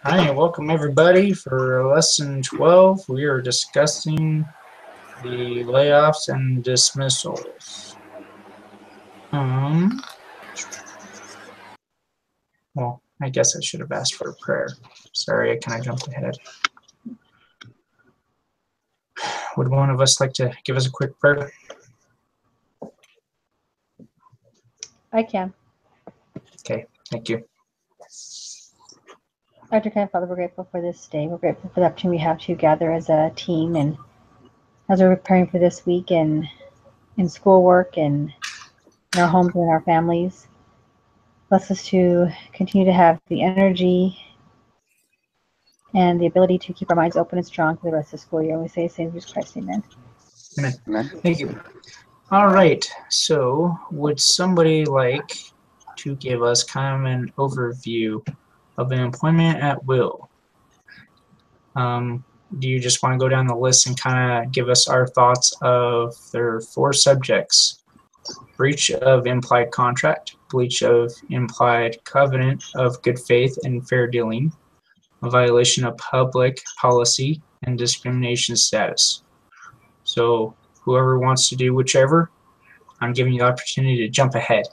Hi, and welcome everybody for lesson 12. We are discussing the layoffs and dismissals. Well, I guess I should have asked for a prayer. Sorry, I kind of jumped ahead. Would one of us like to give us a quick prayer? I can. Okay, thank you. Our dear kind Father, we're grateful for this day. We're grateful for the opportunity we have to gather as a team, and as we're preparing for this week and in schoolwork and in our homes and in our families. Bless us to continue to have the energy and the ability to keep our minds open and strong for the rest of the school year. And we say, in Jesus Christ, amen. Amen. Amen. Thank you. All right, so would somebody like to give us kind of an overview of an employment at will? Do you just want to go down the list and kind of give us our thoughts of their 4 subjects? Breach of implied contract, breach of implied covenant of good faith and fair dealing, a violation of public policy, and discrimination status. So whoever wants to do whichever, I'm giving you the opportunity to jump ahead.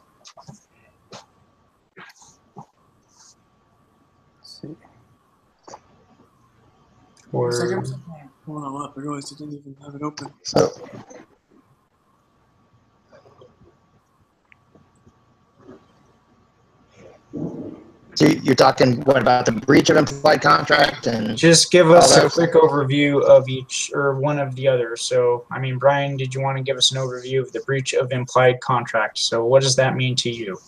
Or pulling them up. I realized I didn't even have it open. So you're talking what about the breach of implied contract and just give us a quick overview of each or one of the others. So, I mean, Brian, did you want to give us an overview of the breach of implied contract? So, what does that mean to you?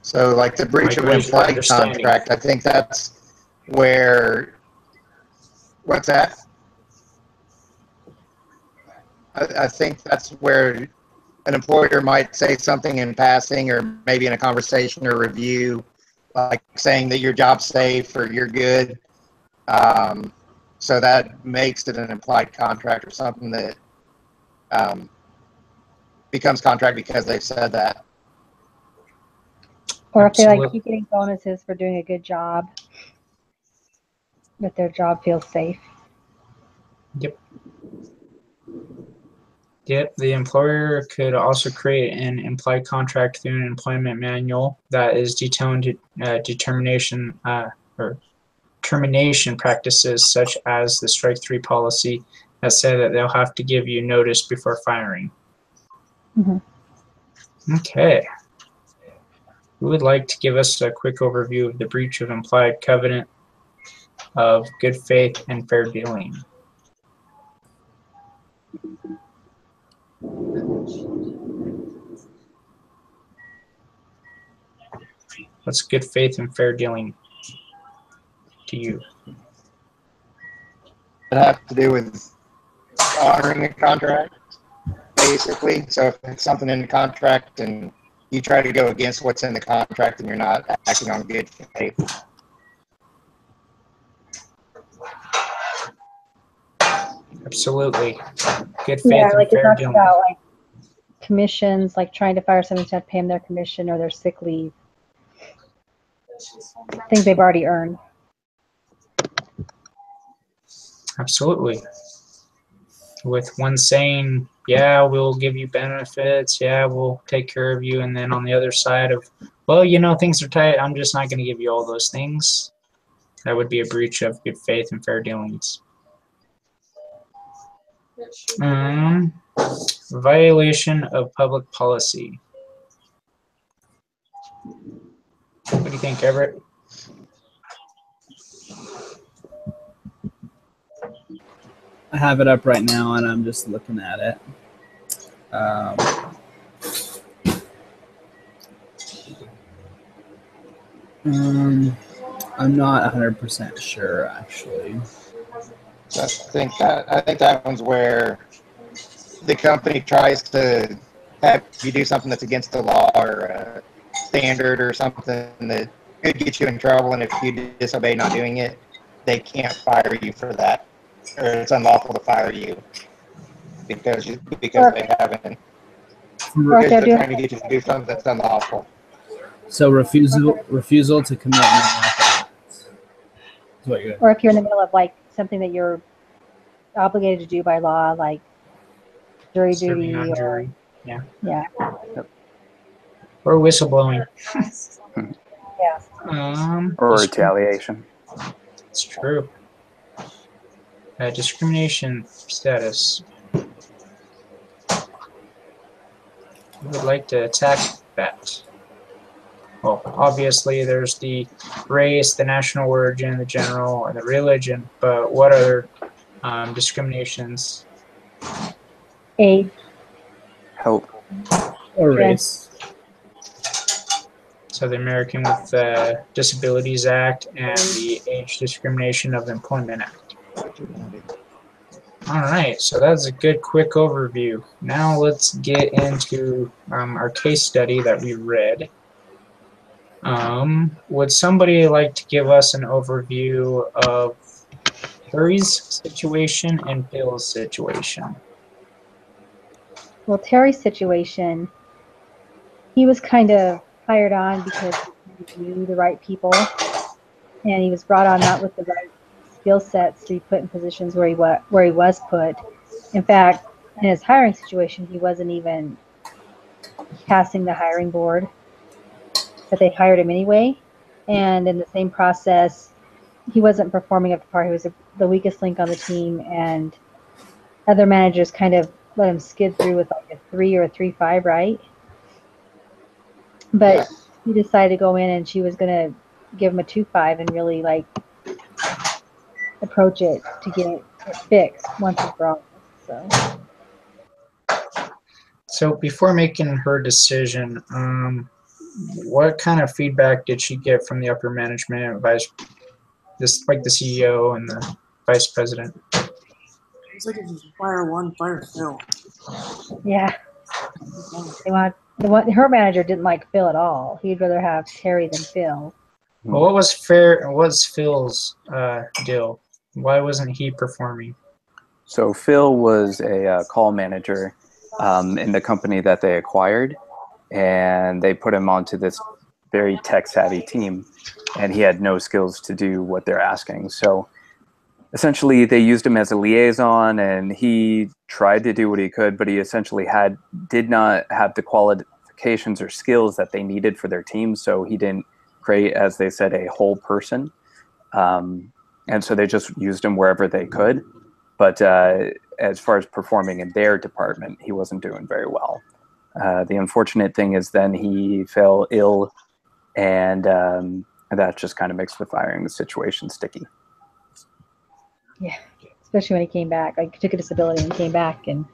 So, like the breach of implied contract, I think that's where. What's that? I think that's where an employer might say something in passing or maybe in a conversation or review, like saying that your job's safe or you're good. So that makes it an implied contract or something that becomes contract because they've said that. Or if they keep getting bonuses for doing a good job, that their job feels safe. Yep. Yep, the employer could also create an implied contract through an employment manual that is detailed determination or termination practices, such as the strike 3 policy that said that they'll have to give you notice before firing. Mm-hmm. Okay. Who would like to give us a quick overview of the breach of implied covenant of good faith and fair dealing? What's good faith and fair dealing to you? It has to do with honoring a contract, basically. So if it's something in the contract and you try to go against what's in the contract and you're not acting on good faith. Absolutely. Good faith like and fair it talks dealing. about like commissions, like trying to fire someone to pay them their commission or their sick leave. Things they've already earned. Absolutely. With one saying, yeah, we'll give you benefits, yeah, we'll take care of you, and then on the other side of, well, you know, things are tight, I'm just not going to give you all those things. That would be a breach of good faith and fair dealings. Violation of public policy. What do you think, Everett? I have it up right now, and I'm just looking at it. I'm not 100% sure, actually. I think that one's where the company tries to have you do something that's against the law or a standard or something that could get you in trouble, and if you disobey not doing it, they can't fire you for that, or it's unlawful to fire you because they haven't. Or if Because they're they're doing trying to get you to do something that's unlawful. So refusal to commit non-lawful acts is what you're. or if you're in the middle of like something that you're obligated to do by law, like jury Serving duty on or jury. Yeah. yeah. Or whistleblowing. Yeah. Or retaliation. It's true. Discrimination status. We would like to attack that. Well, obviously there's the race, the national origin, the general, and the religion, but what other discriminations? Age, Health. Or trans, race. So the American with Disabilities Act and the Age Discrimination of Employment Act. All right, so that's a good quick overview. Now let's get into our case study that we read. Would somebody like to give us an overview of Terry's situation and Bill's situation? Well, Terry's situation, he was kind of hired on because he knew the right people, and he was brought on not with the right skill sets to be put in positions where he was put. In fact, in his hiring situation, he wasn't even passing the hiring board, but they hired him anyway. And in the same process, he wasn't performing up to par. He was the weakest link on the team, and other managers kind of let him skid through with like a 3 or a 3.5, right? But Yeah. he decided to go in, and she was going to give him a 2.5 and really like approach it to get it fixed once and for all. So before making her decision, what kind of feedback did she get from the upper management, like the CEO and the vice president? It's like if you fire one, fire Phil. Yeah, her manager didn't like Phil at all. He'd rather have Terry than Phil. Well, what was Phil's deal? Why wasn't he performing? So Phil was a call manager in the company that they acquired, and they put him onto this very tech-savvy team, and he had no skills to do what they're asking. So essentially, they used him as a liaison, and he tried to do what he could, but he essentially did not have the qualifications or skills that they needed for their team, so he didn't create, as they said, a whole person. And so they just used him wherever they could. But as far as performing in their department, he wasn't doing very well. The unfortunate thing is then he fell ill, and that just kind of makes the firing situation sticky. Yeah, especially when he came back. Like, took a disability and came back, and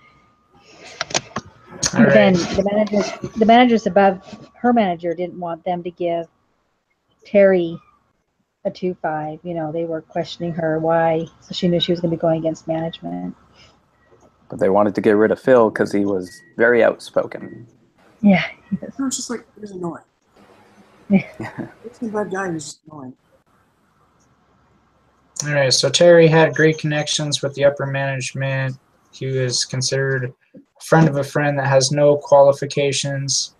All then right. the managers above her manager didn't want them to give Terry a 2.5. You know, they were questioning her why, so she knew she was going to be going against management. But they wanted to get rid of Phil because he was very outspoken. Yeah, No, it's just like, he was annoying. Yeah. He's a bad guy, he's just annoying. All right, so Terry had great connections with the upper management. He was considered a friend of a friend that has no qualifications.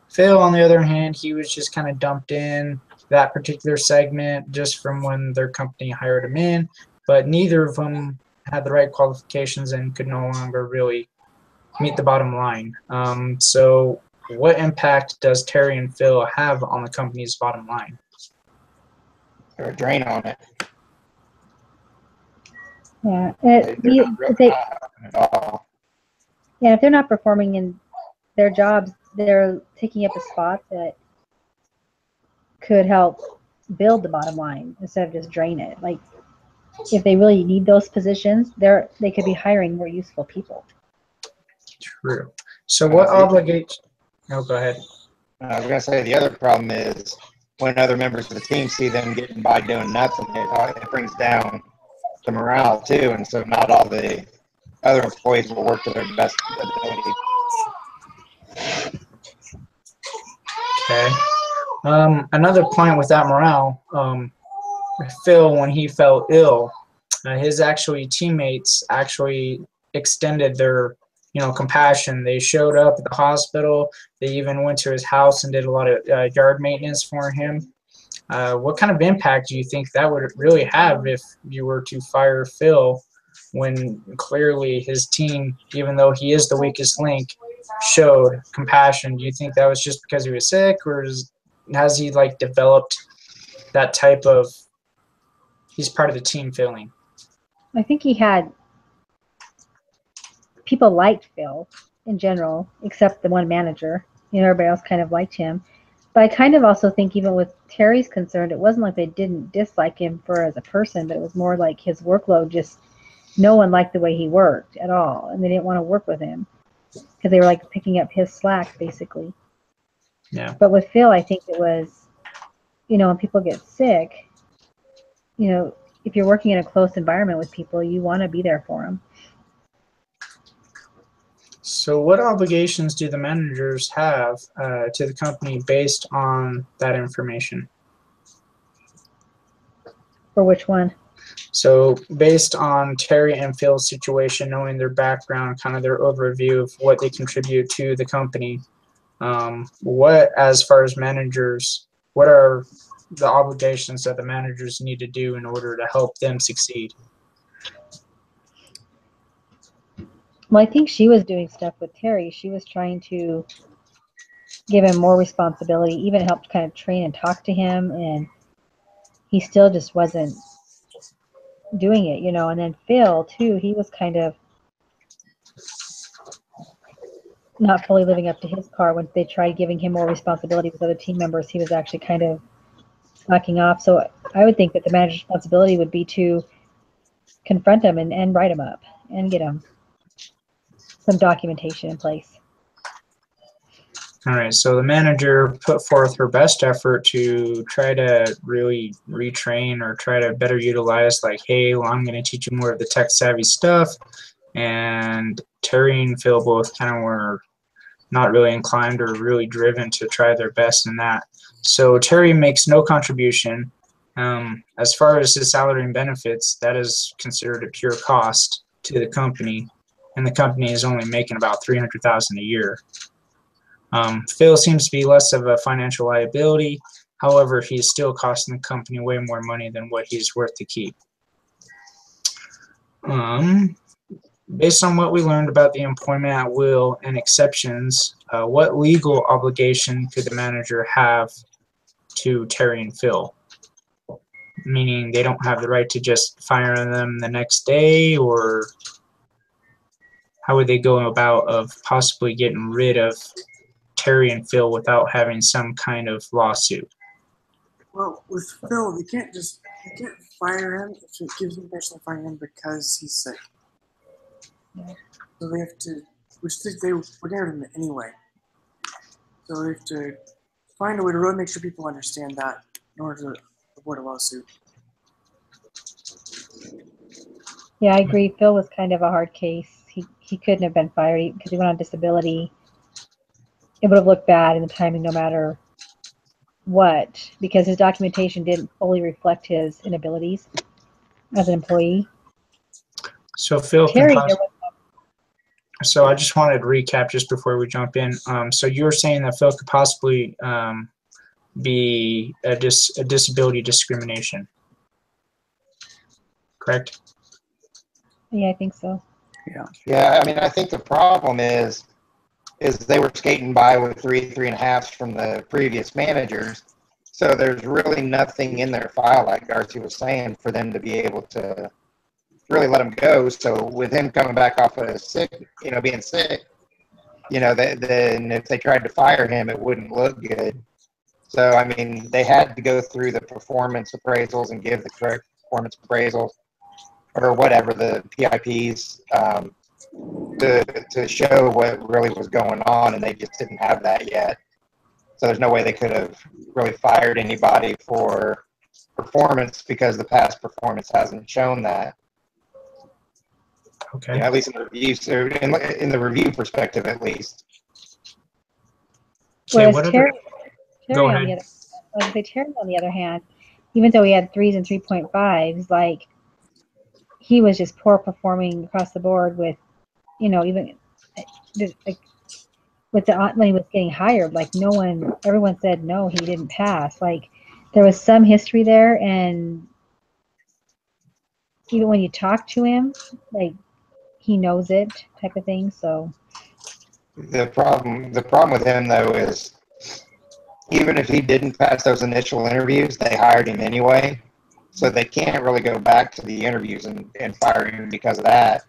Phil, on the other hand, he was just kind of dumped in that particular segment just from when their company hired him in, but neither of them had the right qualifications and could no longer really meet the bottom line. So what impact does Terry and Phil have on the company's bottom line? They're a drain on it. Yeah. They're not helping at all. Yeah, if they're not performing in their jobs, they're taking up a spot that could help build the bottom line instead of just drain it. Like, if they really need those positions, they could be hiring more useful people. True. So what obligates? No, go ahead. I was going to say the other problem is when other members of the team see them getting by doing nothing, it brings down the morale too, and so not all the other employees will work to their best ability. Okay. Another point with that morale, Phil, when he fell ill, his teammates actually extended their compassion. They showed up at the hospital. They even went to his house and did a lot of yard maintenance for him. What kind of impact do you think that would really have if you were to fire Phil when clearly his team, even though he is the weakest link, showed compassion? Do you think that was just because he was sick, or has he developed that type of he's part of the team feeling? I think he had people liked Phil in general, except the one manager. Everybody else kind of liked him. But I kind of also think even with Terry's concerned, it wasn't like they didn't dislike him as a person, but it was more like his workload, just no one liked the way he worked at all, and they didn't want to work with him because they were picking up his slack basically. Yeah. But with Phil, I think it was, when people get sick, if you're working in a close environment with people, you want to be there for them. So what obligations do the managers have to the company based on that information? For which one? So based on Terry and Phil's situation, knowing their background, kind of their overview of what they contribute to the company, what, as far as managers, what are the obligations that the managers need to do in order to help them succeed? Well, I think she was doing stuff with Terry. She was trying to give him more responsibility, even helped kind of train and talk to him, and he still just wasn't doing it, And then Phil, too, he was kind of not fully living up to his part. When they tried giving him more responsibility with other team members, he was actually kind of slacking off. So I would think that the manager's responsibility would be to confront him and write him up and get him some documentation in place. All right, so the manager put forth her best effort to try to really retrain or try to better utilize, hey, well, I'm going to teach you more of the tech-savvy stuff. And Terry and Phil both kind of were not really inclined or really driven to try their best in that. So Terry makes no contribution. As far as his salary and benefits, that is considered a pure cost to the company, and the company is only making about $300,000 a year. Phil seems to be less of a financial liability. However, he's still costing the company way more money than what he's worth to keep. Based on what we learned about the employment at will and exceptions, what legal obligation could the manager have to Terry and Phil? Meaning they don't have the right to just fire them the next day, or how would they go about of possibly getting rid of Terry and Phil without having some kind of lawsuit? Well, with Phil, they can't fire him if it gives them permission to fire him because he's sick. Yeah. So they have to, which they would have him anyway. So they have to find a way to really make sure people understand that in order to avoid a lawsuit. Yeah, I agree. Phil was kind of a hard case. He couldn't have been fired because he went on disability. It would have looked bad in the timing no matter what, because his documentation didn't fully reflect his inabilities as an employee. So Phil Terry, So I just wanted to recap just before we jump in. So you were saying that Phil could possibly be a disability discrimination, correct? Yeah, I think so. Yeah, I mean, I think the problem is they were skating by with three and a halves from the previous managers. So there's really nothing in their file, like Darcy was saying, for them to be able to really let him go. So with him coming back off of sick, being sick, then if they tried to fire him, it wouldn't look good. So, I mean, they had to go through the performance appraisals and give the correct performance appraisals or whatever, the PIPs, to show what really was going on, and they just didn't have that yet. So there's no way they could have really fired anybody for performance because the past performance hasn't shown that. Okay. At least in the review, so in the review perspective, at least. Whereas Okay, Terry Go on the other hand, even though he had 3s and 3.5s, he was just poor performing across the board with, even like with the when he was getting hired, like everyone said no, he didn't pass. Like there was some history there, and even when you talk to him, like he knows it, type of thing. So The problem with him though is even if he didn't pass those initial interviews, they hired him anyway. So they can't really go back to the interviews and fire him because of that.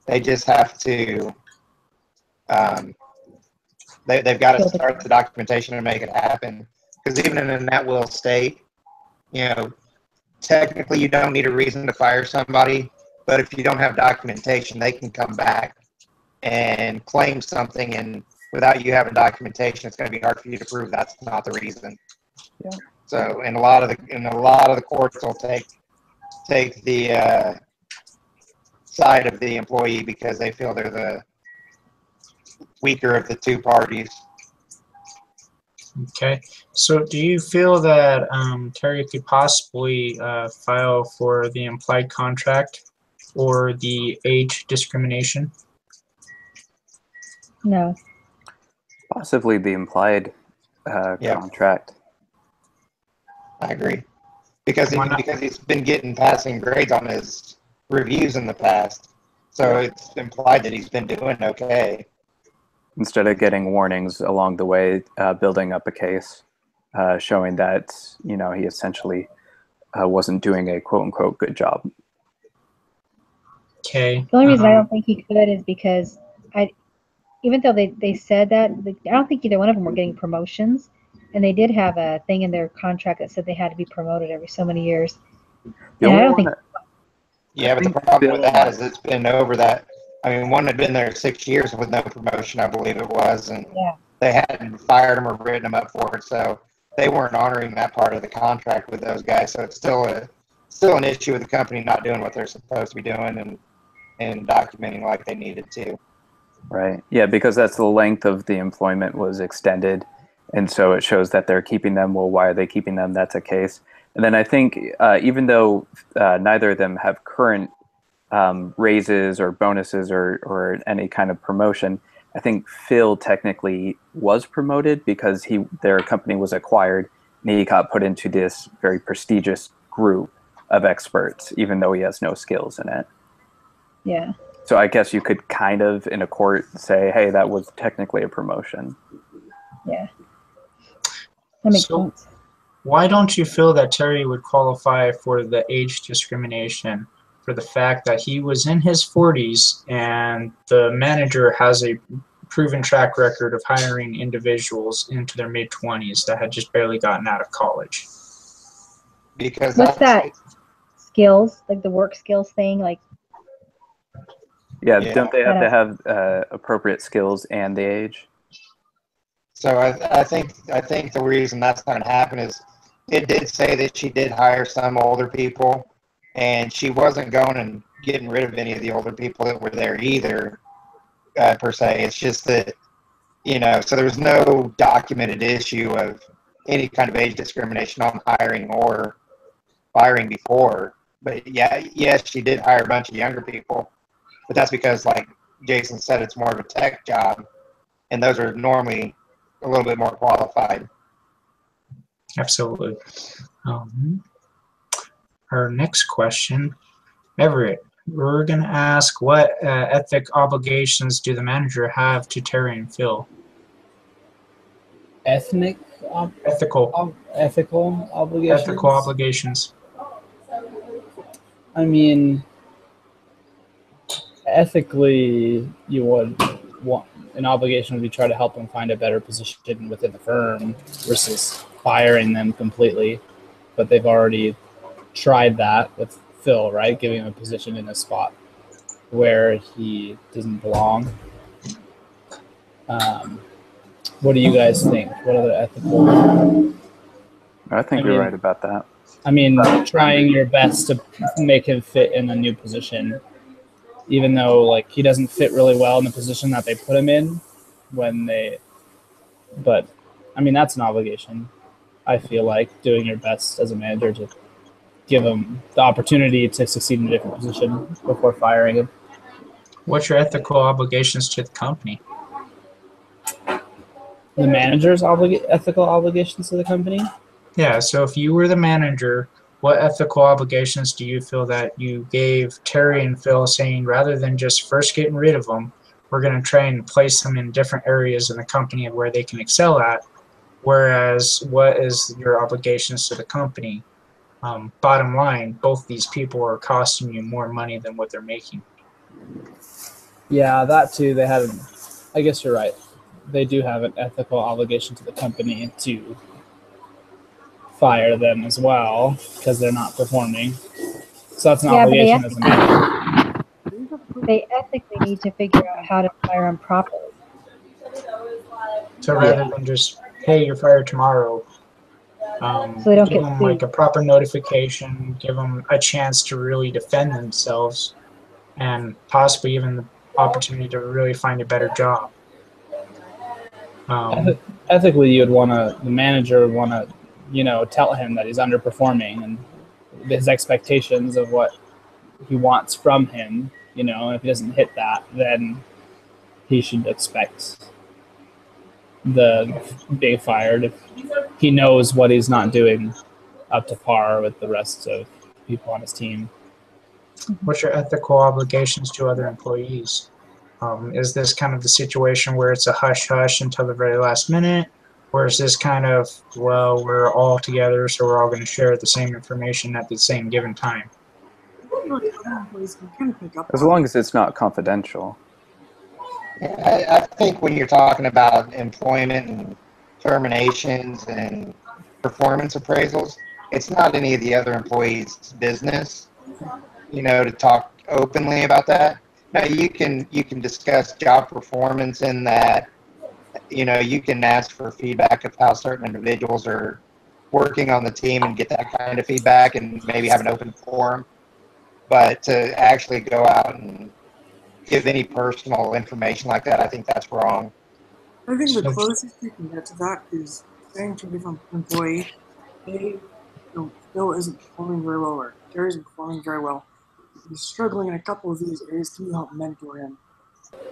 They just have to. They've got to start the documentation and make it happen. Because even in an at-will state, technically you don't need a reason to fire somebody, but if you don't have documentation, they can come back and claim something, and without you having documentation, it's going to be hard for you to prove that's not the reason. Yeah. So, and a lot of the courts will take the side of the employee because they feel they're the weaker of the two parties. Okay, so do you feel that Terry could possibly file for the implied contract or the age discrimination? no. Possibly the implied contract. I agree. Because he's been getting passing grades on his reviews in the past. So it's implied that he's been doing okay. Instead of getting warnings along the way, building up a case, showing that, he essentially wasn't doing a quote-unquote good job. Okay. The only reason I don't think he could is because even though they said that, I don't think either one of them were getting promotions. And they did have a thing in their contract that said they had to be promoted every so many years. And I don't think. Yeah, but the problem with that is it's been over that. I mean, one had been there 6 years with no promotion, I believe it was, and they hadn't fired him or written him up for it, so they weren't honoring that part of the contract with those guys. So it's still an issue with the company not doing what they're supposed to be doing and documenting like they needed to. Right. Yeah, because that's the length of the employment was extended, and so it shows that they're keeping them. Well, why are they keeping them? That's a case. And then I think even though neither of them have current raises or bonuses or any kind of promotion, I think Phil technically was promoted because their company was acquired and he got put into this very prestigious group of experts, even though he has no skills in it. Yeah. So I guess you could kind of in a court say, hey, that was technically a promotion. Yeah. That makes sense. Why don't you feel that Terry would qualify for the age discrimination for the fact that he was in his 40s and the manager has a proven track record of hiring individuals into their mid-20s that had just barely gotten out of college? Because what's that? Skills, like the work skills thing, like. Yeah, don't they have to have appropriate skills and the age? So I think the reason that's going to happen is it did say that she did hire some older people, and she wasn't going and getting rid of any of the older people that were there either, per se. It's just that, so there was no documented issue of any kind of age discrimination on hiring or firing before. But yes, she did hire a bunch of younger people, but that's because, like Jason said, it's more of a tech job, and those are normally a little bit more qualified. Absolutely. Our next question, Everett, we're going to ask what ethic obligations do the manager have to Terry and Phil? Ethical obligations. Ethical obligations. I mean, ethically, you would want an obligation would be try to help them find a better position within the firm versus firing them completely. But they've already tried that with Phil, right? Giving him a position in a spot where he doesn't belong. What do you guys think? What are the ethical? I think you're right about that. I mean, trying your best to make him fit in a new position, even though like he doesn't fit really well in the position that they put him in but I mean, that's an obligation. I feel like doing your best as a manager to give him the opportunity to succeed in a different position before firing him. What's your ethical obligations to the company? The manager's ethical obligations to the company? Yeah, so if you were the manager, what ethical obligations do you feel that you gave Terry and Phil, saying rather than just first getting rid of them, we're going to try and place them in different areas in the company where they can excel at, whereas what is your obligations to the company? Bottom line, both these people are costing you more money than what they're making. Yeah, that too. They had, I guess you're right. They do have an ethical obligation to the company to fire them as well because they're not performing. So that's an Yeah, but obligation as a manager. they ethically need to figure out how to fire them properly. So rather than just, hey, you're fired tomorrow, So they don't give get them sued. like a proper notification, give them a chance to really defend themselves, and possibly even the opportunity to really find a better job. Ethically, the manager would want to, tell him that he's underperforming and his expectations of what he wants from him. If he doesn't hit that, then he should expect the being fired if he knows what he's not doing up to par with the rest of people on his team. What's your ethical obligations to other employees? Is this kind of the situation where it's a hush-hush until the very last minute? Or is this kind of, well, we're all together, so we're all going to share the same information at the same given time? As long as it's not confidential. I think when you're talking about employment and terminations and performance appraisals, it's not any of the other employees' business, to talk openly about that. Now you can discuss job performance in that, you can ask for feedback of how certain individuals are working on the team and get that kind of feedback and maybe have an open forum. But to actually go out and give any personal information like that, I think that's wrong. I think the closest you can get to that is saying to a different employee, hey, Phil isn't performing very well, or Terry isn't performing very well. He's struggling in a couple of these areas. Can you help mentor him?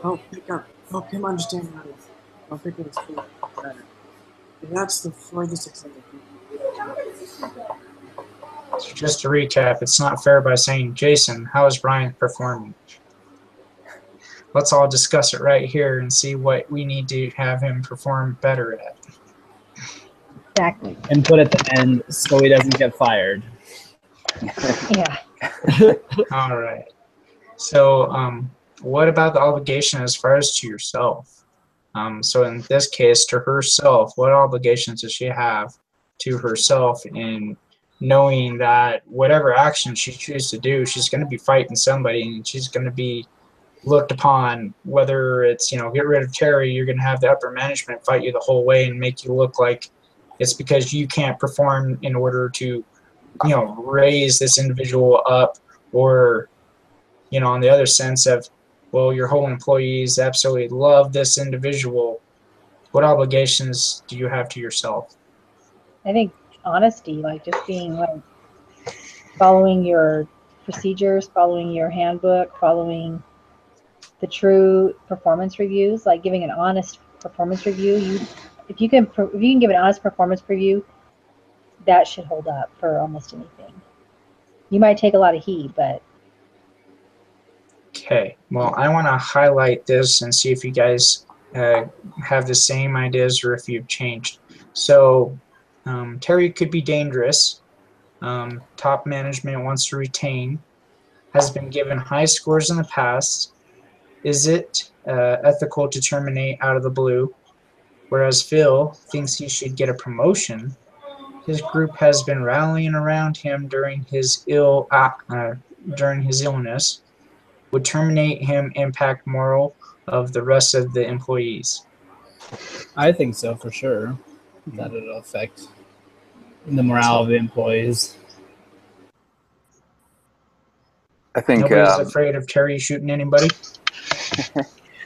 Help him understand how to pick up his skills better. And that's the furthest extent of people. So just to recap, it's not fair by saying, Jason, how is Brian performing? Let's all discuss it right here and see what we need to have him perform better at. Exactly. And put at the end so he doesn't get fired. Yeah. All right. So what about the obligation as far as to yourself? So in this case, to herself, what obligations does she have to herself in knowing that whatever action she chooses to do, she's going to be fighting somebody and she's going to be looked upon, whether it's, get rid of Terry, you're going to have the upper management fight you the whole way and make you look like it's because you can't perform in order to, raise this individual up, or, on the other sense of, well, your whole employees absolutely love this individual. What obligations do you have to yourself? I think honesty, like just being like following your procedures, following your handbook, following the true performance reviews, like giving an honest performance review. If you can give an honest performance review, that should hold up for almost anything. You might take a lot of heat, but okay. Well, I want to highlight this and see if you guys have the same ideas or if you've changed. So Terry could be dangerous. Top management wants to retain. Has been given high scores in the past. Is it ethical to terminate out of the blue? Whereas Phil thinks he should get a promotion. His group has been rallying around him during his illness. Would terminate him impact morale of the rest of the employees? I think so for sure. That it'll affect the morale of the employees. I think Nobody's afraid of Terry shooting anybody.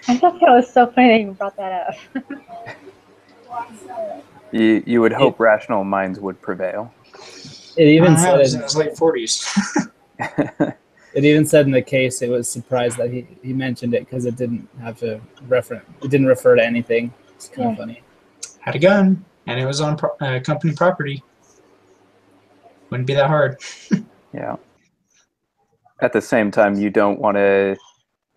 I thought that was so funny that you brought that up. you would hope rational minds would prevail. It even said in his late 40s. It even said in the case it was surprised that he mentioned it because it didn't have to refer to anything. It's kind of funny. had a gun and it was on company property. Wouldn't be that hard. Yeah. At the same time, you don't want to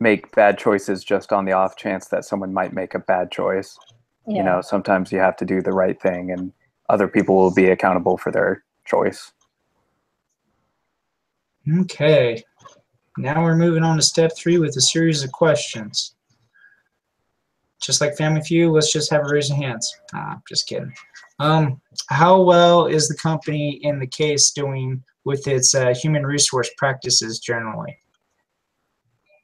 make bad choices just on the off chance that someone might make a bad choice. Yeah. You know, sometimes you have to do the right thing, and other people will be accountable for their choice. Okay. Now we're moving on to step 3 with a series of questions. Just like Family Feud, let's just have a raise of hands. Just kidding. How well is the company in the case doing with its human resource practices generally?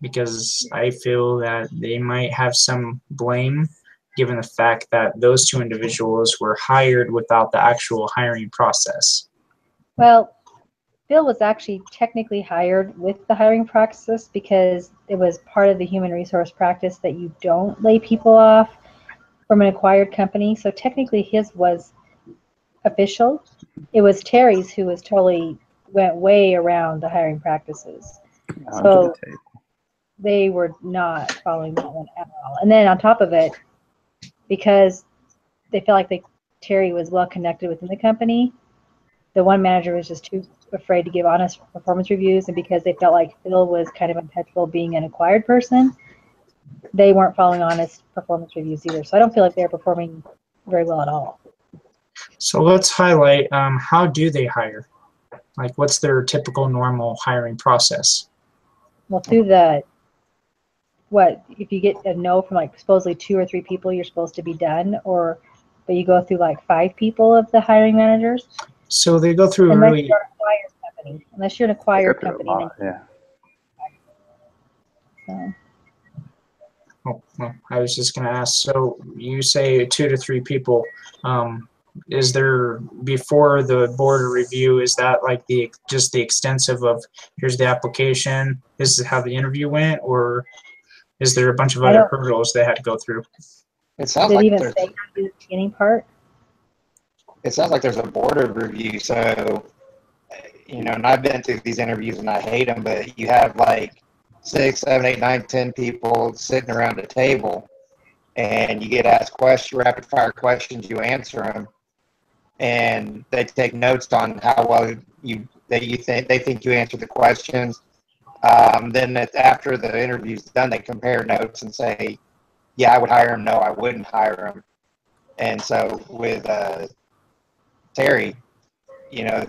Because I feel that they might have some blame given the fact that those 2 individuals were hired without the actual hiring process. Well, Bill was actually technically hired with the hiring practice because it was part of the human resource practice that you don't lay people off from an acquired company. So technically his was official. It was Terry's who was totally went way around the hiring practices. Under So the table. they were not following that one at all. And then on top of it, because they felt like Terry was well connected within the company, the one manager was just too afraid to give honest performance reviews, and because they felt like Phil was kind of untouchable being an acquired person, they weren't following honest performance reviews either. So I don't feel like they're performing very well at all. So let's highlight how do they hire? Like, what's their typical normal hiring process? Well, through the if you get a no from like supposedly 2 or 3 people, you're supposed to be done, but you go through like 5 people of the hiring managers. So they go through unless really. you're an acquired company. Unless you're an acquired company, Yeah. so. Oh, well, I was just going to ask. So you say 2 to 3 people. Is there, before the board review, is that like just the extensive of here's the application, this is how the interview went, or is there a bunch of other hurdles they had to go through? It sounds Did like even there's. say how to do the beginning part? It sounds like there's a board of review. So, you know, and I've been to these interviews and I hate them, but you have like 6, 7, 8, 9, 10 people sitting around a table, and you get asked rapid fire questions. You answer them, and they take notes on how well they think you answered the questions. Then after the interview's done, they compare notes and say, yeah, I would hire him. No, I wouldn't hire him. And so with Terry, you know,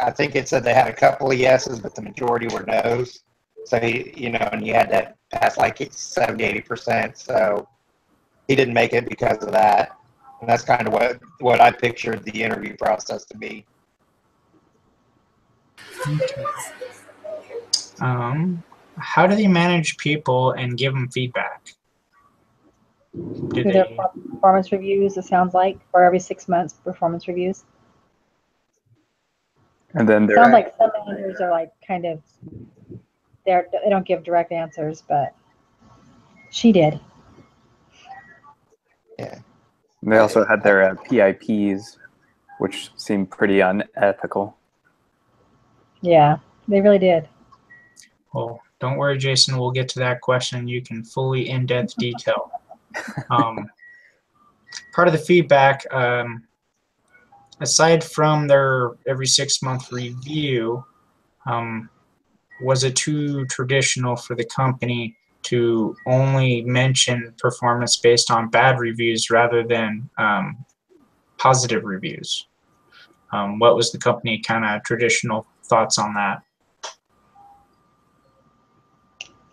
I think it said they had a couple of yeses, but the majority were no's. So and you had to pass like 70, 80%. So he didn't make it because of that. And that's kind of what I pictured the interview process to be. Okay. How do they manage people and give them feedback? Through their performance reviews, it sounds like, or every 6 months performance reviews. And then it sounds like some managers are like kind of they don't give direct answers, but she did. Yeah. And they also had their PIPs, which seemed pretty unethical. Yeah, they really did. Well, don't worry, Jason. We'll get to that question. You can fully in-depth detail. Part of the feedback, aside from their every 6-month review, was it too traditional for the company to only mention performance based on bad reviews rather than positive reviews? What was the company kind of traditional thoughts on that?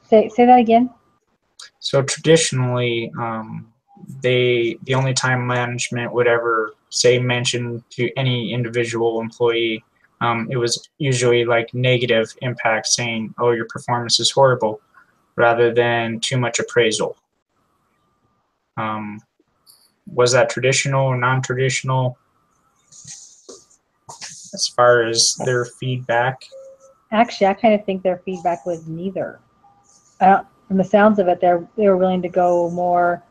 Say that again. So traditionally, the only time management would ever say mention to any individual employee, it was usually like negative impact, saying, "Oh, your performance is horrible," rather than too much appraisal. Was that traditional or non-traditional as far as their feedback? Actually, I kind of think their feedback was neither. From the sounds of it, they were willing to go more,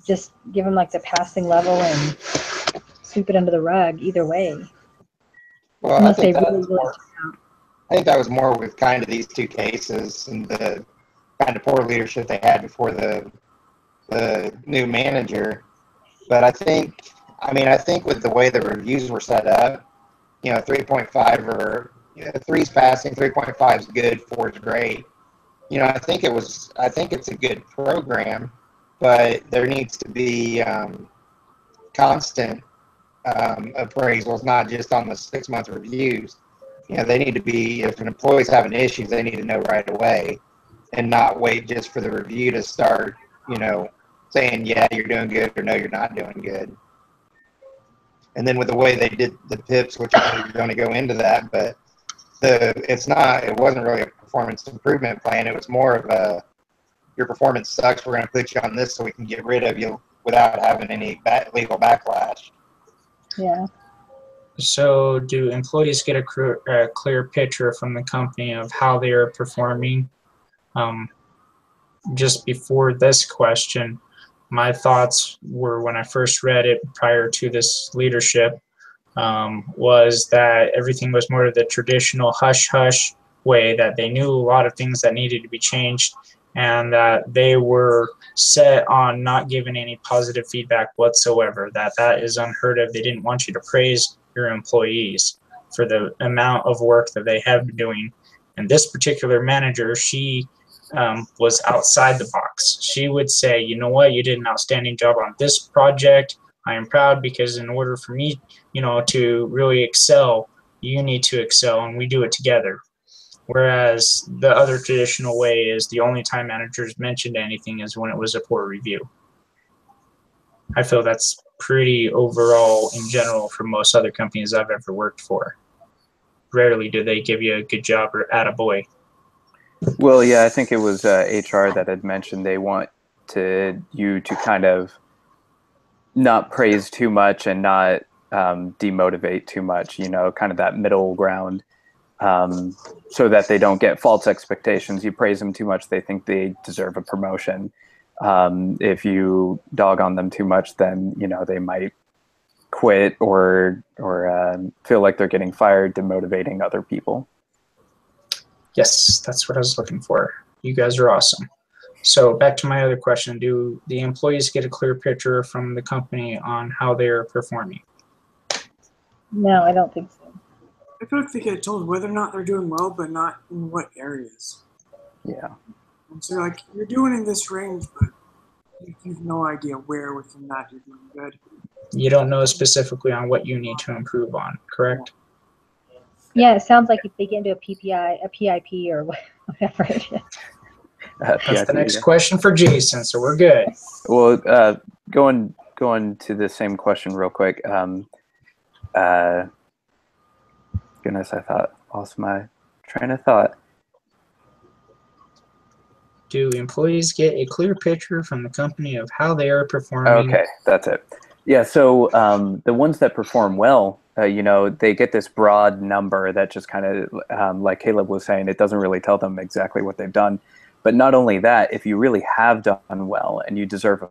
just give them like the passing level and sweep it under the rug either way. Well, Unless I think that was more with kind of these 2 cases and the kind of poor leadership they had before the new manager. But I think with the way the reviews were set up, 3.5 or 3's passing, 3.5 is good, 4 is great. I think it's a good program, but there needs to be constant appraisals, not just on the 6-month reviews. They need to be, if an employee's having issues, they need to know right away and not wait just for the review to start, saying, yeah, you're doing good, or no, you're not doing good. And then with the way they did the PIPs, which I know you're going to go into that, but it wasn't really a performance improvement plan. It was more of your performance sucks, we're going to put you on this so we can get rid of you without having any legal backlash. Yeah. So do employees get a clear picture from the company of how they are performing? Just before this question, my thoughts were, when I first read it prior to this leadership, was that everything was more of the traditional hush-hush way, that they knew a lot of things that needed to be changed, and that they were set on not giving any positive feedback whatsoever, that is unheard of. They didn't want you to praise your employees for the amount of work that they have been doing. And this particular manager, she was outside the box. She would say, you know what, you did an outstanding job on this project. I am proud, because in order for me, to really excel, you need to excel, and we do it together. Whereas the other traditional way is the only time managers mentioned anything is when it was a poor review. I feel that's pretty overall in general for most other companies I've ever worked for. Rarely do they give you a good job or attaboy. Well, yeah, I think it was HR that had mentioned they want you to kind of not praise too much and not demotivate too much, kind of that middle ground, so that they don't get false expectations. You praise them too much, they think they deserve a promotion. If you dog on them too much, then, they might quit or feel like they're getting fired, demotivating other people. Yes, that's what I was looking for. You guys are awesome. So back to my other question, do the employees get a clear picture from the company on how they're performing? No, I don't think so. I feel like they get told whether or not they're doing well, but not in what areas. Yeah. And so, like, you're doing in this range, but you've no idea where within that you're doing good. You don't know specifically on what you need to improve on, correct? Yeah, it sounds like if they get into a PIP or whatever it is. That's the next question for Jason, so we're good. Well, going to the same question real quick. Goodness, lost my train of thought. Do employees get a clear picture from the company of how they are performing? Okay, that's it. Yeah, so the ones that perform well, they get this broad number that just kind of, like Caleb was saying, it doesn't really tell them exactly what they've done. But not only that, if you really have done well and you deserve a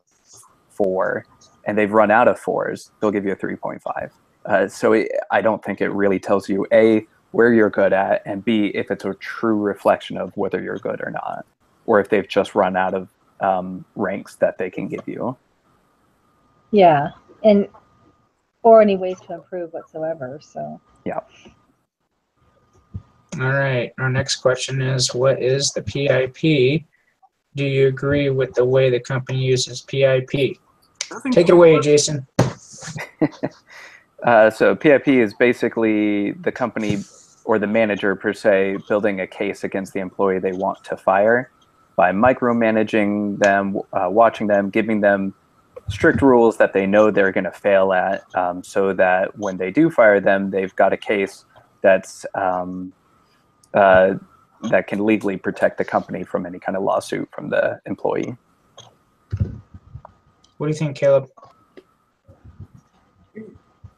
4, and they've run out of 4s, they'll give you a 3.5. So I don't think it really tells you, A, where you're good at, and B, if it's a true reflection of whether you're good or not, or if they've just run out of ranks that they can give you. Yeah, or any ways to improve whatsoever. So yeah. All right, our next question is, what is the PIP? Do you agree with the way the company uses PIP? Take it away, Jason. So PIP is basically the company or the manager per se building a case against the employee they want to fire by micromanaging them, watching them, giving them strict rules that they know they're going to fail at, so that when they do fire them, they've got a case that's that can legally protect the company from any kind of lawsuit from the employee. What do you think, Caleb?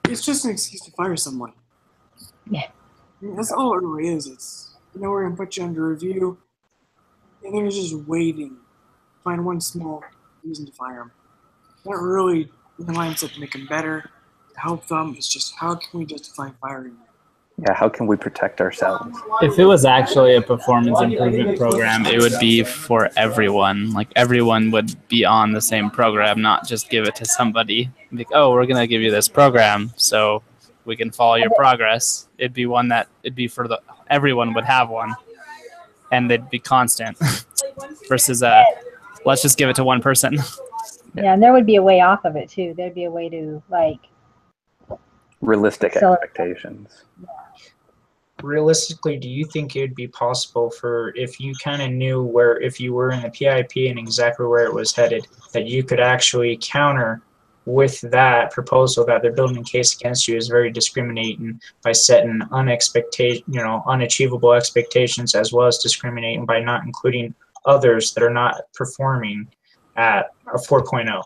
It's just an excuse to fire someone. Yeah. I mean, that's all it really is. It's, we're going to put you under review, and they're just waiting to find one small reason to fire them. Not really in the mindset to make them better, to help them. It's just, how can we justify firing them? Yeah, how can we protect ourselves? If it was actually a performance improvement program, it would be for everyone. Like everyone would be on the same program, not just give it to somebody. Like, oh, we're gonna give you this program so we can follow your progress. It'd be one that it'd be for the everyone would have one, and they'd be constant. Versus let's just give it to one person. Yeah, and there would be a way off of it too. There'd be a way to like Realistic expectations. Realistically, do you think it would be possible for, if you kind of knew where, if you were in the PIP and exactly where it was headed, that you could actually counter with that proposal that they're building a case against you is very discriminating by setting unachievable expectations, as well as discriminating by not including others that are not performing at a 4.0?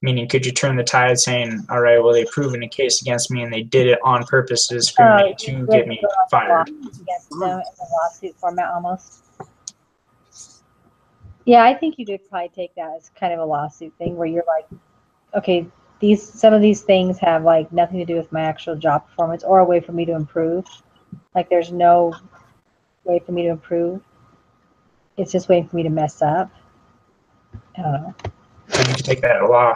Meaning, could you turn the tide saying, all right, well, they've proven a case against me and they did it on purpose to discriminate to get me fired? Against them in the lawsuit format almost. Yeah, I think you could probably take that as kind of a lawsuit thing where you're like, okay, some of these things have like nothing to do with my actual job performance or a way for me to improve. Like there's no way for me to improve. It's just waiting for me to mess up. I don't know. So you could take that to law,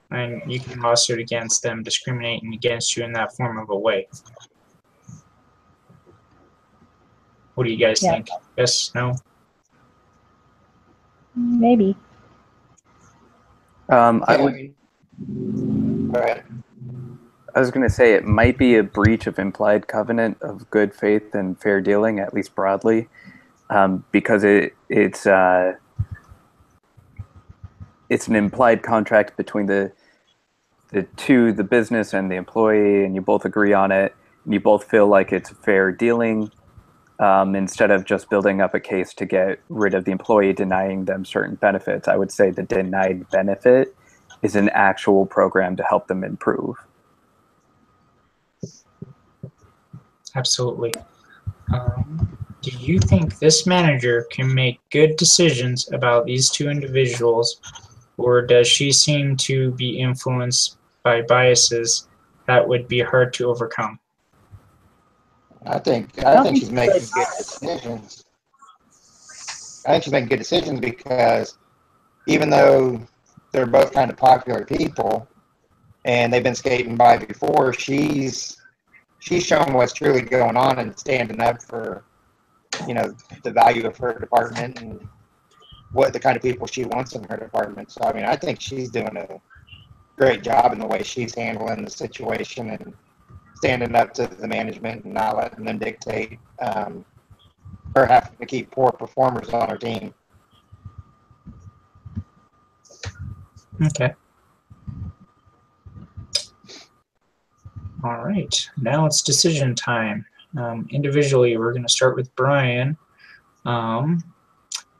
and you can lawsuit against them discriminating against you in that form of a way. What do you guys think? Yes, no? Maybe. I was going to say it might be a breach of implied covenant of good faith and fair dealing, at least broadly, because it's an implied contract between the business and the employee, and you both agree on it, and you both feel like it's fair dealing, instead of just building up a case to get rid of the employee, denying them certain benefits. I would say the denied benefit is an actual program to help them improve. Absolutely. Do you think this manager can make good decisions about these two individuals, or does she seem to be influenced by biases that would be hard to overcome? I think she's making good decisions. I think she's making good decisions because even though they're both kind of popular people and they've been skating by before, she's shown what's truly going on and standing up for, the value of her department and what the kind of people she wants in her department. So, I mean, I think she's doing a great job in the way she's handling the situation and standing up to the management and not letting them dictate or having to keep poor performers on her team. Okay. All right. Now it's decision time. Individually, we're going to start with Brian.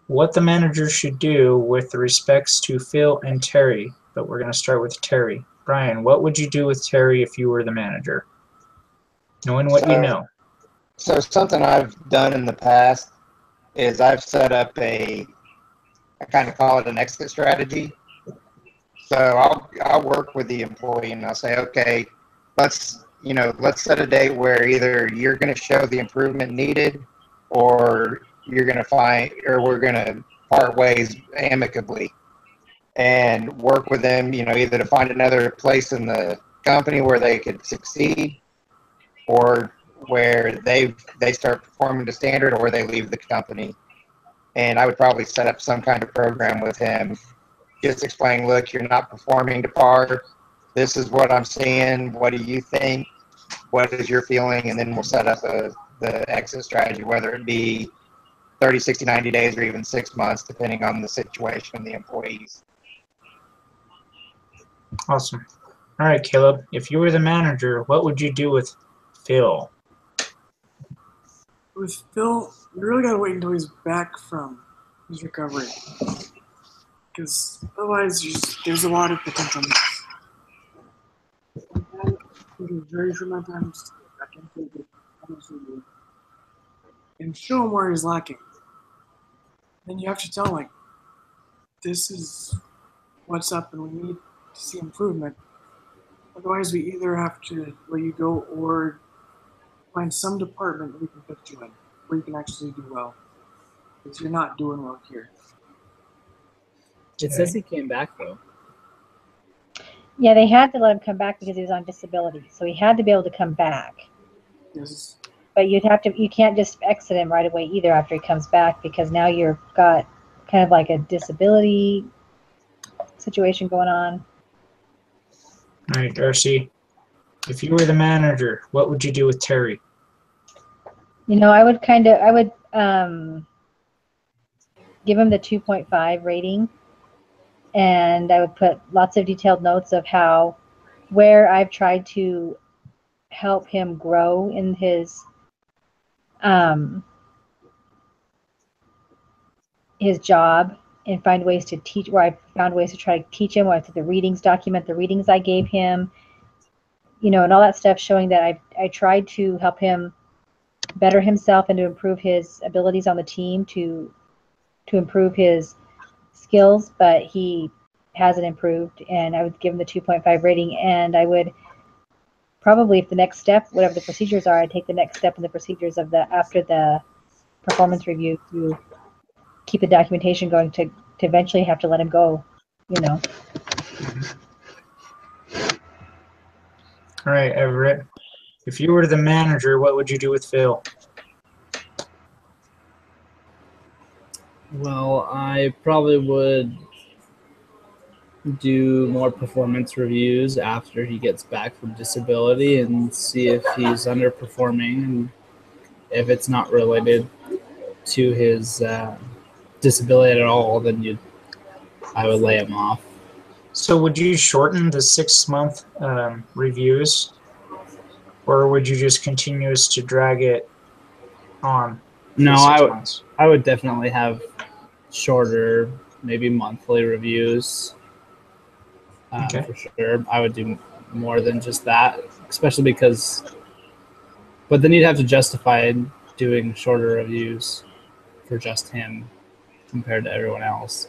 What the manager should do with respects to Phil and Terry, but we're going to start with Terry. Brian, what would you do with Terry if you were the manager? Knowing what you know. So something I've done in the past is I've set up I kind of call it an exit strategy. So I'll work with the employee and I'll say, okay, let's set a date where either you're going to show the improvement needed or we're going to part ways amicably and work with them, either to find another place in the company where they could succeed or where they start performing to standard or they leave the company. And I would probably set up some kind of program with him, just explaining, look, you're not performing to par. This is what I'm seeing. What do you think? What is your feeling? And then we'll set up the exit strategy, whether it be 30, 60, 90 days, or even 6 months, depending on the situation and the employees. Awesome. All right, Caleb, if you were the manager, what would you do with Phil? With Phil, you really gotta wait until he's back from his recovery, because otherwise there's a lot of potential miss. It was very short amount of time to get back into it, and show him where he's lacking. Then you have to tell him, like, this is what's up, and we need to see improvement. Otherwise, we either have to let you go or find some department that we can put you in where you can actually do well. Because you're not doing well here. It says he came back though. Yeah, they had to let him come back because he was on disability, so he had to be able to come back. Yes. But you can't just exit him right away either after he comes back, because now you've got kind of like a disability situation going on. All right, Darcy. If you were the manager, what would you do with Terry? You know, I would give him the 2.5 rating, and I would put lots of detailed notes of where I've tried to help him grow in his job, and find ways to teach, where I found ways to try to teach him, where I took the readings, document the readings I gave him, you know, and all that stuff, showing that I tried to help him better himself and to improve his abilities on the team, to improve his skills, but he hasn't improved, and I would give him the 2.5 rating, and I would probably, if the next step, whatever the procedures are, I'd take the next step in the procedures of after the performance review to keep the documentation going, to eventually have to let him go, you know. All right, Everett. If you were the manager, what would you do with Phil? Well, I probably would do more performance reviews after he gets back from disability and see if he's underperforming, and if it's not related to his disability at all, then I would lay him off. So would you shorten the 6-month reviews, or would you just continue to drag it on? No, 6 months? I would definitely have shorter, maybe monthly reviews. Okay. For sure. I would do more than just that, especially because, but then you'd have to justify doing shorter reviews for just him compared to everyone else.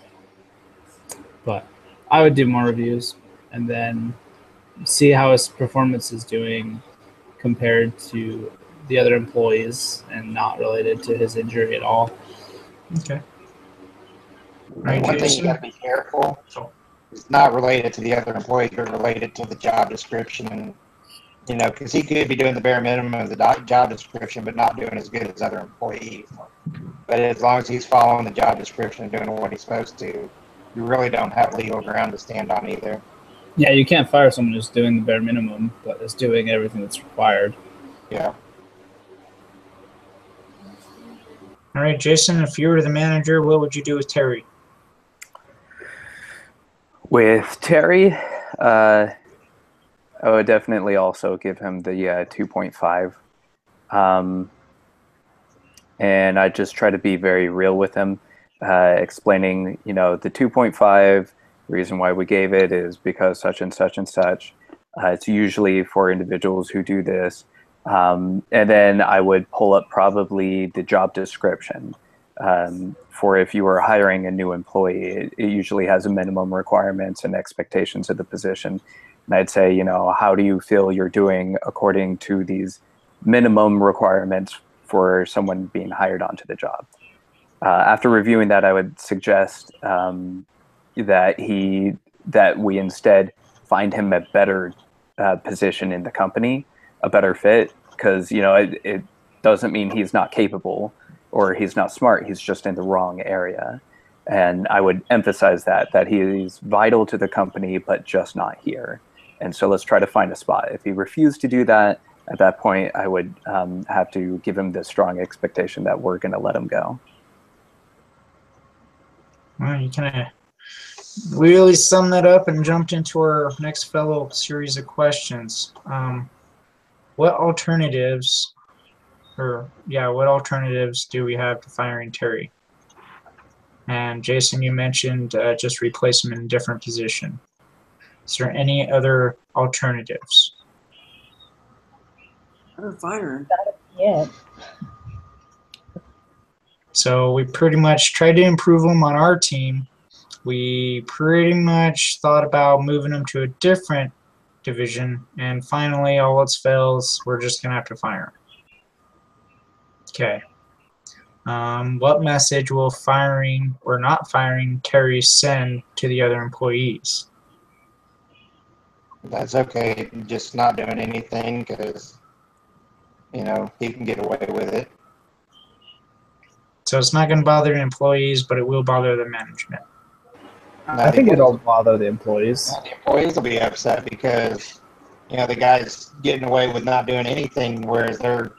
But I would do more reviews and then see how his performance is doing compared to the other employees and not related to his injury at all. Okay. Right, one thing you got to be careful. It's not related to the other employees, but related to the job description. And, you know, because he could be doing the bare minimum of the job description, but not doing as good as other employees. But as long as he's following the job description and doing what he's supposed to, you really don't have legal ground to stand on either. Yeah, you can't fire someone who's doing the bare minimum, but is doing everything that's required. Yeah. All right, Jason, if you were the manager, what would you do with Terry? With Terry, I would definitely also give him the 2.5. And I just try to be very real with him, explaining, you know, the 2.5, the reason why we gave it is because such and such and such. It's usually for individuals who do this. And then I would pull up probably the job description. For if you were hiring a new employee, it usually has a minimum requirements and expectations of the position. And I'd say, you know, how do you feel you're doing according to these minimum requirements for someone being hired onto the job? After reviewing that, I would suggest that we instead find him a better position in the company, a better fit, because, you know, it doesn't mean he's not capable or he's not smart. He's just in the wrong area. And I would emphasize that he's vital to the company, but just not here. And so let's try to find a spot. If he refused to do that, at that point, I would have to give him the strong expectation that we're going to let him go. Well, you kind of really summed that up and jumped into our next fellow series of questions. What alternatives do we have to firing Terry? And Jason, you mentioned just replace him in a different position. Is there any other alternatives? I don't fire him. Yeah. So we pretty much tried to improve him on our team. We pretty much thought about moving him to a different division. And finally, all else fails, we're just going to have to fire him. Okay. What message will firing or not firing Terry send to the other employees? That's okay, just not doing anything because, you know, he can get away with it. So it's not going to bother the employees, but it will bother the management. I think it'll bother the employees. The employees will be upset because, you know, the guy's getting away with not doing anything, whereas they're,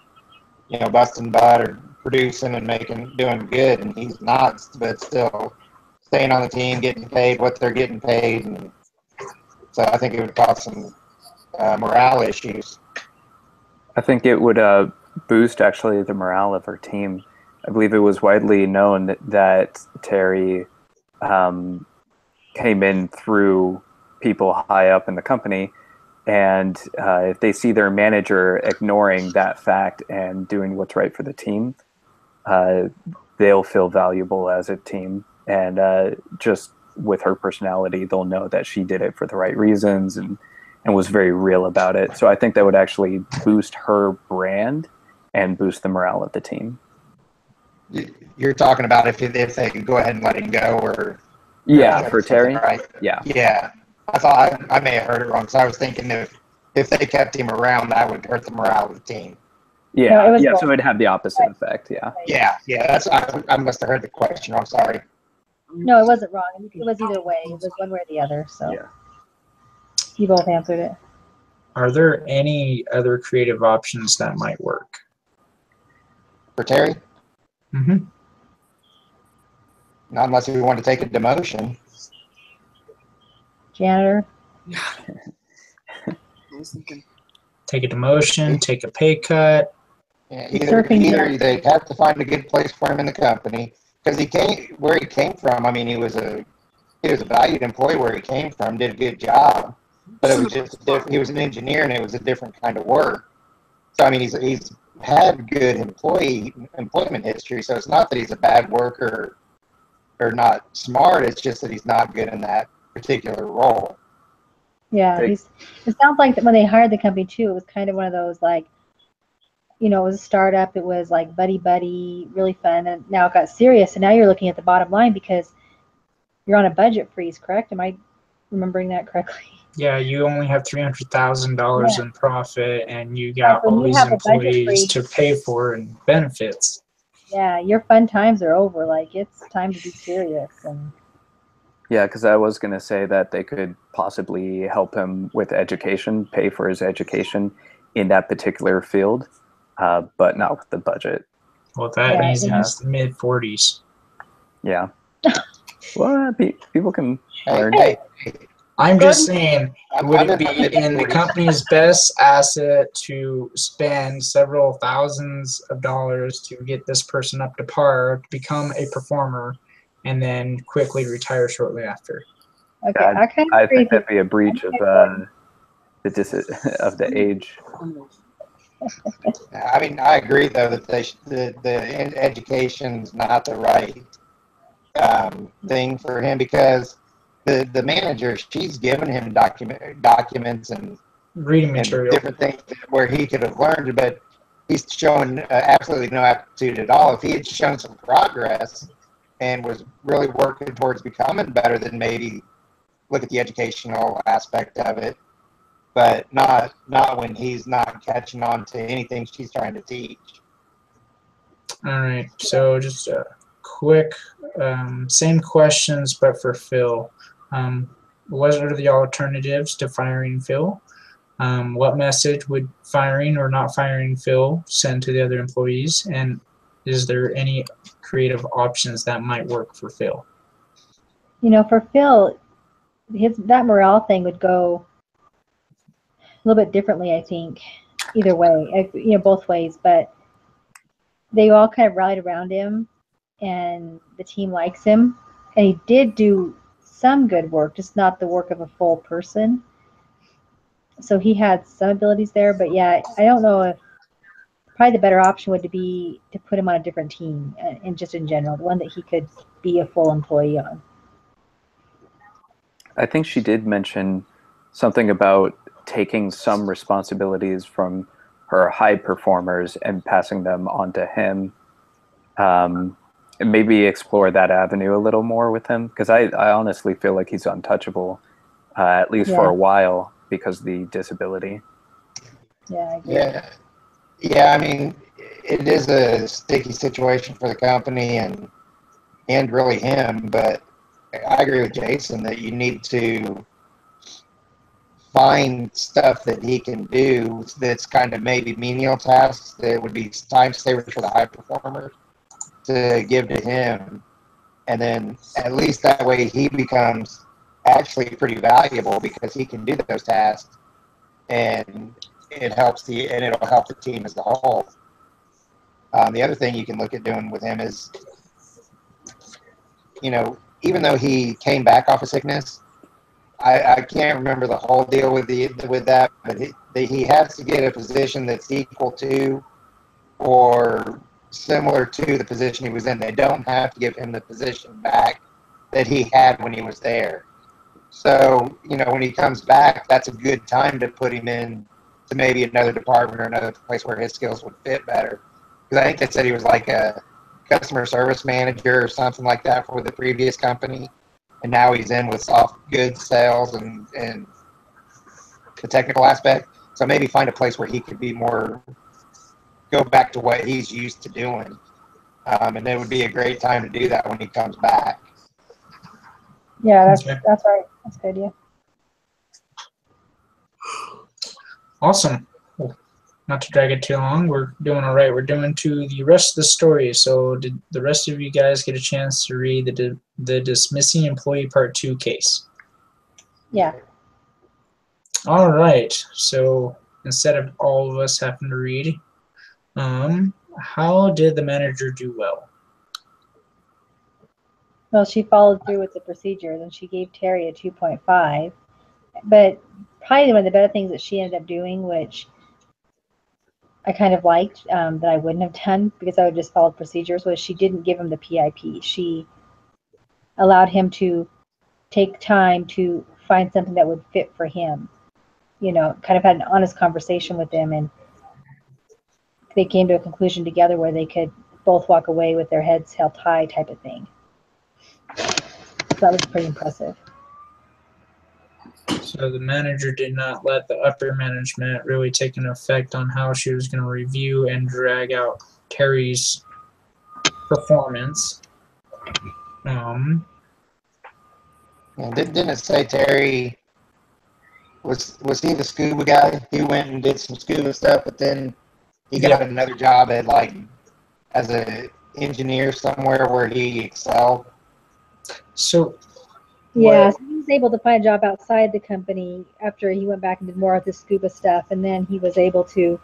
you know, busting butt or producing and doing good, and he's not, but still staying on the team, getting paid what they're getting paid. And so I think it would cause some morale issues. I think it would boost actually the morale of her team. I believe it was widely known that Terry came in through people high up in the company, and if they see their manager ignoring that fact and doing what's right for the team, they'll feel valuable as a team. And just with her personality, they'll know that she did it for the right reasons and was very real about it. So I think that would actually boost her brand and boost the morale of the team. You're talking about if they could go ahead and let him go, or yeah, for Terry, right? Yeah. I thought I may have heard it wrong. So I was thinking if they kept him around, that would hurt the morale of the team. Yeah, No, it was yeah. wrong. So it'd have the opposite effect. Yeah. Yeah. That's I must have heard the question. I'm sorry. No, it wasn't wrong. It was either way. It was one way or the other. So Yeah. you both answered it. Are there any other creative options that might work? For Terry, Mm-hmm. not unless we want to take a demotion. Janitor. Yeah. I was thinking. Take a demotion, take a pay cut. Yeah, Surfing either they have to find a good place for him in the company because where he came from. I mean, he was a valued employee where he came from, did a good job, but it was just he was an engineer and it was a different kind of work. So I mean, he's had good employment history. So it's not that he's a bad worker or not smart. It's just that he's not good in that particular role. Yeah, it sounds like that when they hired the company too, it was kind of one of those like, you know, it was a startup. It was like buddy, really fun, and now it got serious. And now you're looking at the bottom line because you're on a budget freeze, correct? Am I remembering that correctly? Yeah, you only have $300,000 in profit, and you got When all you these have a budget employees freeze, to pay for and benefits. yeah, your fun times are over. Like it's time to be serious. And Yeah, because I was going to say that they could possibly help him with education, pay for his education in that particular field, but not with the budget. Well, that means he's mid-40s. Yeah. Well, people can learn. Hey, I'm just saying, would I'm it be in the company's best asset to spend several thousands of dollars to get this person up to par, to become a performer, and then quickly retire shortly after? okay, I think that'd be a breach of the age. I mean, I agree though that the education's not the right thing for him because the manager, she's given him documents and reading material, different things where he could have learned, but he's shown absolutely no aptitude at all. If he had shown some progress and was really working towards becoming better, then maybe look at the educational aspect of it, but not when he's not catching on to anything she's trying to teach. All right, so just a quick, same questions, but for Phil. What are the alternatives to firing Phil? What message would firing or not firing Phil send to the other employees? And is there any creative options that might work for Phil? you know, for Phil, that morale thing would go a little bit differently, I think, either way, you know, both ways, but they all kind of rallied around him and the team likes him, and he did do some good work, just not the work of a full person. So he had some abilities there, but yeah, I don't know if probably the better option would be to put him on a different team and just in general, the one that he could be a full employee on. I think she did mention something about taking some responsibilities from her high performers and passing them on to him. And maybe explore that avenue a little more with him, because I honestly feel like he's untouchable, at least for a while, because of the disability. Yeah, I agree. Yeah. I mean, it is a sticky situation for the company and really him, but I agree with Jason that you need to find stuff that he can do that's kind of maybe menial tasks that would be time savers for the high performers to give to him. And then at least that way he becomes actually pretty valuable because he can do those tasks, and it'll help the team as a whole. The other thing you can look at doing with him is, even though he came back off of sickness, I can't remember the whole deal with that, but he has to get a position that's equal to or similar to the position he was in. They don't have to give him the position back that he had when he was there. So, when he comes back, that's a good time to put him in to maybe another department or another place where his skills would fit better. Because I think they said he was like a customer service manager or something like that for the previous company. And now he's in with soft goods sales and the technical aspect. So maybe find a place where he could be more, go back to what he's used to doing. And it would be a great time to do that when he comes back. Yeah, that's right. That's a good idea. Awesome. Well, not to drag it too long, we're doing all right. We're doing to the rest of the story. So did the rest of you guys get a chance to read the dismissing employee part 2 case? Yeah. All right. So instead of all of us having to read, how did the manager do well? Well, she followed through with the procedures, and she gave Terry a 2.5. But probably one of the better things that she ended up doing, which I kind of liked, that I wouldn't have done because I would just follow procedures, was she didn't give him the PIP. She allowed him to take time to find something that would fit for him. Kind of had an honest conversation with him, and they came to a conclusion together where they could both walk away with their heads held high type of thing. So that was pretty impressive. So the manager did not let the upper management really take an effect on how she was going to review and drag out Terry's performance. And didn't it say Terry was he the scuba guy? He went and did some scuba stuff, but then he got another job at as an engineer somewhere where he excelled. So yeah, so he was able to find a job outside the company after he went back and did more of the scuba stuff, and then he was able to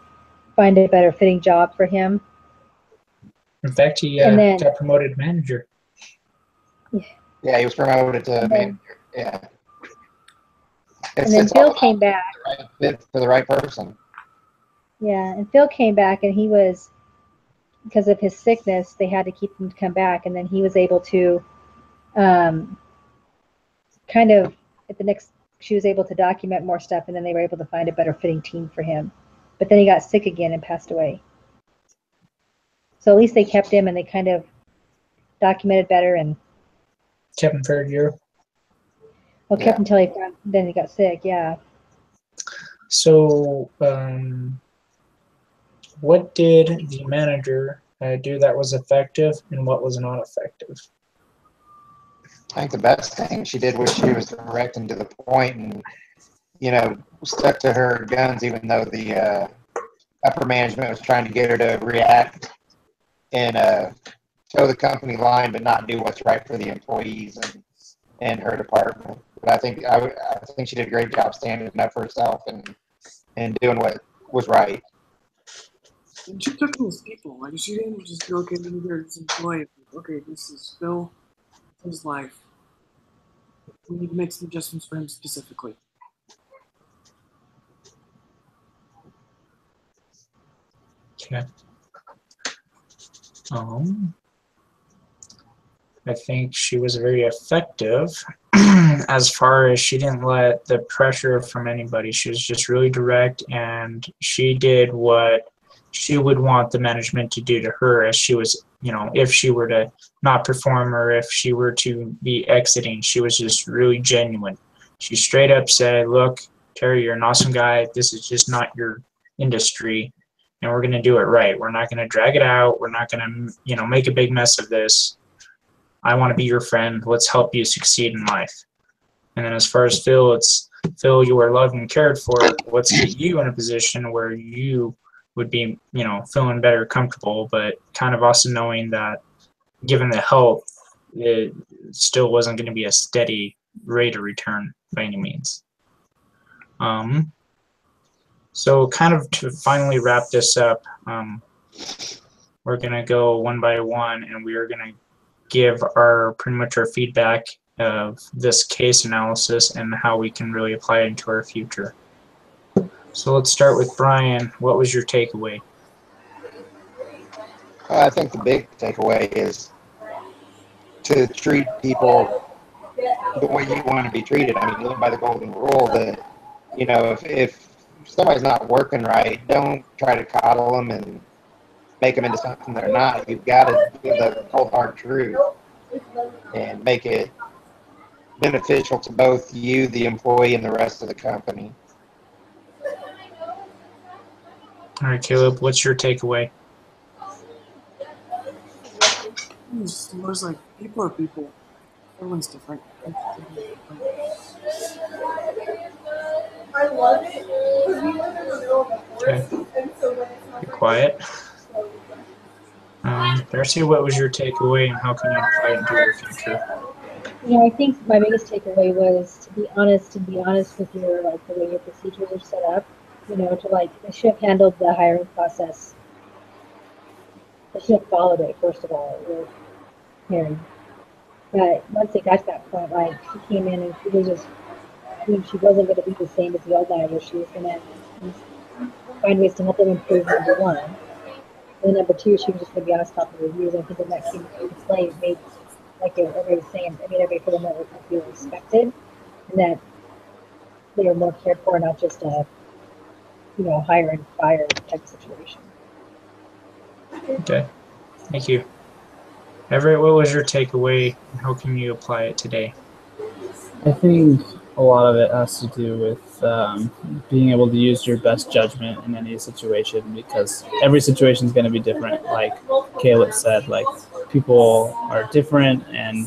find a better fitting job for him. In fact, he got promoted manager. Yeah, he was promoted to manager. Yeah. And then Phil came back. Fit for the right person. Yeah, and Phil came back, and he was, because of his sickness, they had to keep him to come back, and then he was able to kind of she was able to document more stuff, and then they were able to find a better fitting team for him. But then he got sick again and passed away. So at least they kept him, and they kind of documented better and kept him for a year. Well, kept until then he got sick. Yeah. So, what did the manager do that was effective, and what was not effective? I think the best thing she did was she was direct and to the point, and stuck to her guns, even though the upper management was trying to get her to react and toe the company line, but not do what's right for the employees and her department. But I think she did a great job standing up for herself and doing what was right. And she took those people. She didn't just go get into this employee. Okay, this is Phil. His life. We need to make some adjustments for him specifically. Okay. I think she was very effective. as far as she didn't let the pressure from anybody. She was just really direct, and she did what she would want the management to do to her as she was, if she were to not perform or if she were to be exiting. She was just really genuine. She straight up said, look, Terry, you're an awesome guy. This is just not your industry, and we're going to do it right. We're not going to drag it out. We're not going to, make a big mess of this. I want to be your friend. Let's help you succeed in life. And then as far as Phil, it's Phil, you are loved and cared for. Let's get you in a position where you would be, feeling better, comfortable, but kind of also knowing that given the health, it still wasn't going to be a steady rate of return by any means. So kind of to finally wrap this up, we're going to go one by one, and we are going to give pretty much our feedback of this case analysis and how we can really apply it into our future. So let's start with Brian. What was your takeaway? I think the big takeaway is to treat people the way you want to be treated. I mean, live by the golden rule that, if somebody's not working right, don't try to coddle them and make them into something they're not. You've got to give the cold hard truth and make it beneficial to both you, the employee, and the rest of the company. All right, Caleb, what's your takeaway? It's most like people are people. Everyone's different. I love it because we live in the middle of the forest, and so when it's not Be quiet. Darcy, what was your takeaway, and how can you apply it into your future? I think my biggest takeaway was to be honest with your the way your procedures are set up. They should have handled the hiring process. They should have followed it first of all with Mary. But once it got to that point, she came in and she was just, she wasn't going to be the same as the old manager. She was going to find ways to help them improve, number one. And then number two, she was just going to be honest about the reviews. I think when that came into play, it made, like everybody was saying, everybody for the network would feel respected, and that they were more cared for, not just a, hire and fire type situation. Okay, thank you. Everett, what was your takeaway, and how can you apply it today? I think a lot of it has to do with being able to use your best judgment in any situation, because every situation is going to be different. Like Caleb said, people are different, and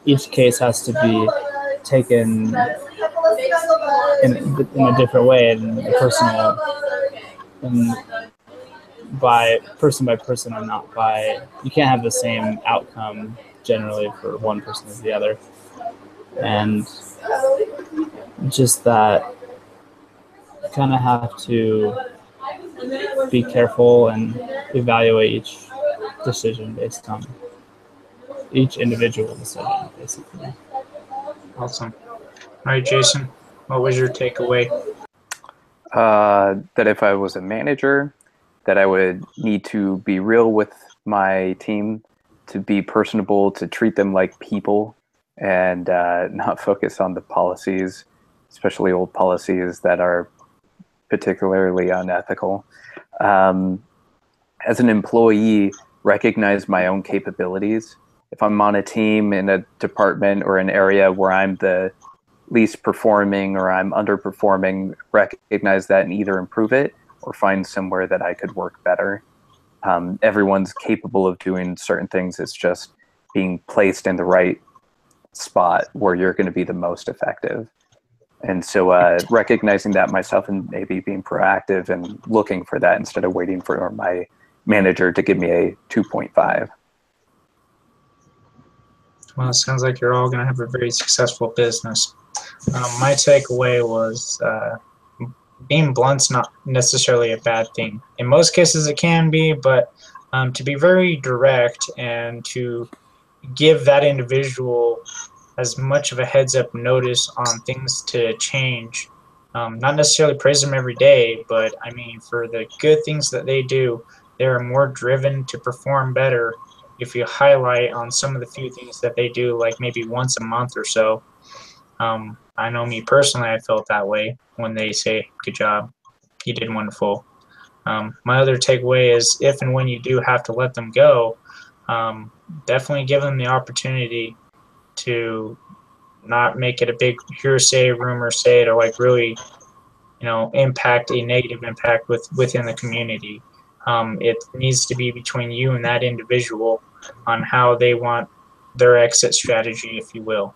each case has to be taken in a different way and personal, and by person, and not by, you can't have the same outcome generally for one person as the other. And just that you kind of have to be careful and evaluate each decision based on each individual decision, basically. Awesome. All right, Jason, what was your takeaway? That if I was a manager, that I would need to be real with my team, to be personable, to treat them like people, and not focus on the policies, especially old policies that are particularly unethical. As an employee, recognize my own capabilities. If I'm on a team in a department or an area where I'm the least performing or I'm underperforming, recognize that and either improve it or find somewhere that I could work better. Everyone's capable of doing certain things. It's just being placed in the right spot where you're going to be the most effective. And so recognizing that myself and maybe being proactive and looking for that instead of waiting for my manager to give me a 2.5. Well, it sounds like you're all going to have a very successful business. My takeaway was being blunt's not necessarily a bad thing. In most cases it can be, but to be very direct and to give that individual as much of a heads up notice on things to change, not necessarily praise them every day, but I mean, for the good things that they do, they are more driven to perform better if you highlight on some of the few things that they do, like maybe once a month or so. I know me personally, I felt that way when they say, good job, you did wonderful. My other takeaway is if and when you do have to let them go, definitely give them the opportunity to not make it a big hearsay, rumor say it, or like really, impact a negative impact within the community. It needs to be between you and that individual on how they want their exit strategy, if you will.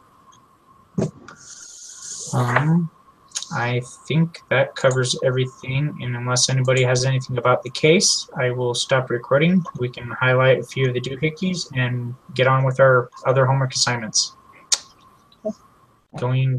I think that covers everything, and unless anybody has anything about the case, I will stop recording. We can highlight a few of the doohickeys and get on with our other homework assignments. Going.